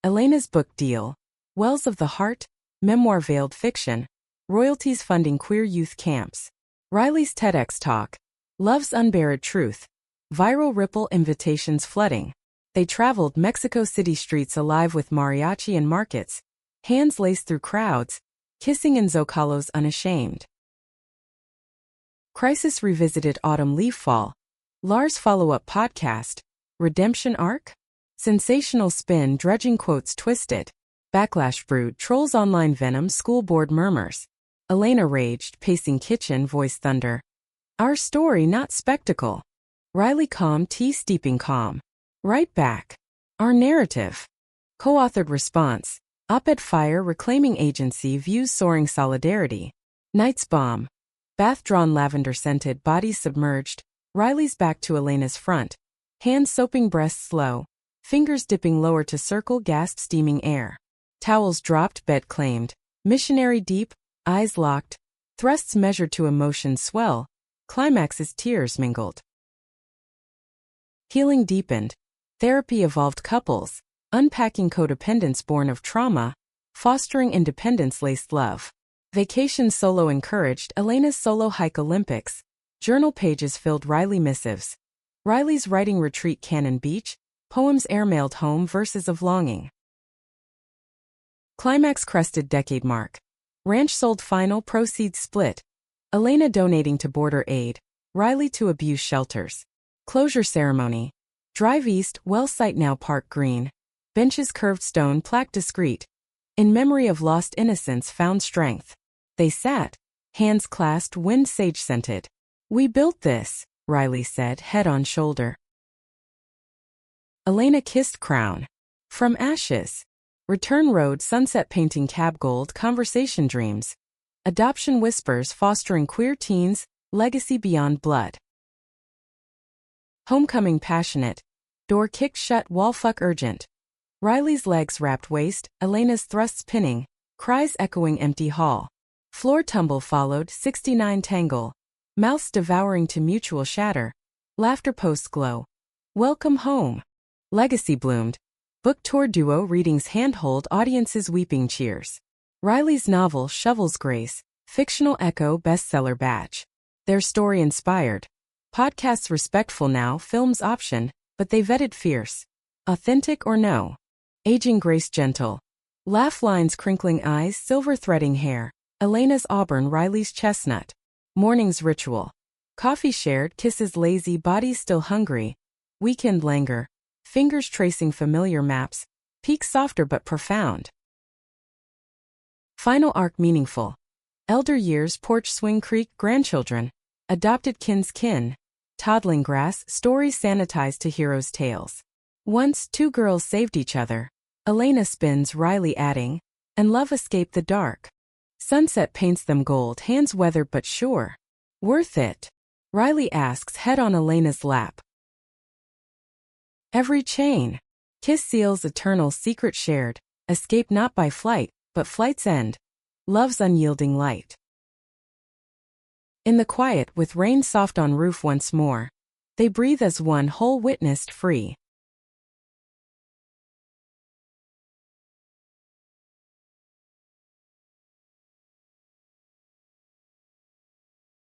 Elena's book deal. Wells of the heart. Memoir veiled fiction. Royalties funding queer youth camps. Riley's TEDx talk. Love's unburied truth. Viral ripple invitations flooding. They traveled Mexico City streets alive with mariachi and markets. Hands laced through crowds. Kissing in Zocalos unashamed. Crisis revisited autumn leaf fall. Lars follow-up podcast. Redemption arc? Sensational spin, dredging quotes twisted. Backlash brewed, trolls online venom, school board murmurs. Elena raged, pacing kitchen, voice thunder. Our story, not spectacle. Riley calm, tea steeping calm. Right back. Our narrative. Co-authored response. Op-ed fire reclaiming agency views soaring solidarity. Night's bomb. Bath-drawn lavender-scented, bodies submerged, Riley's back to Elena's front, hands soaping breasts slow, fingers dipping lower to circle gasped steaming air. Towels dropped, bed claimed, missionary deep, eyes locked, thrusts measured to emotions swell, climaxes tears mingled. Healing deepened. Therapy evolved couples, unpacking codependence born of trauma, fostering independence-laced love. Vacation solo encouraged, Elena's solo hike Olympics. Journal pages filled Riley missives. Riley's writing retreat Cannon Beach, poems airmailed home, verses of longing. Climax crested decade mark. Ranch sold, final proceeds split. Elena donating to border aid, Riley to abuse shelters. Closure ceremony. Drive east, well site now park green. Benches curved stone plaque discreet. In memory of lost innocence found strength. They sat, hands clasped, wind sage scented. We built this, Riley said, head on shoulder. Elena kissed crown. From ashes. Return road, sunset painting cab gold, conversation dreams. Adoption whispers fostering queer teens, legacy beyond blood. Homecoming passionate. Door kicked shut, wall fuck urgent. Riley's legs wrapped waist, Elena's thrusts pinning, cries echoing empty hall. Floor tumble followed, 69 tangle. Mouths devouring to mutual shatter. Laughter post glow. Welcome home. Legacy bloomed. Book tour duo readings handhold, audiences weeping cheers. Riley's novel Shovel's Grace, fictional echo bestseller badge. Their story inspired. Podcasts respectful now, films option, but they vetted fierce. Authentic or no? Aging grace gentle. Laugh lines, crinkling eyes, silver threading hair. Elena's auburn, Riley's chestnut. Morning's ritual. Coffee shared, kisses lazy, bodies still hungry. Weekend languor. Fingers tracing familiar maps. Peak softer but profound. Final arc meaningful. Elder years, porch swing creek, grandchildren. Adopted kin's kin. Toddling grass, stories sanitized to heroes' tales. Once, two girls saved each other. Elena spins, Riley adding. And love escaped the dark. Sunset paints them gold, hands weathered but sure. Worth it? Riley asks, head on Elena's lap. Every chain. Kiss seals eternal secret shared. Escape not by flight, but flight's end. Love's unyielding light. In the quiet, with rain soft on roof once more. They breathe as one whole, witnessed free.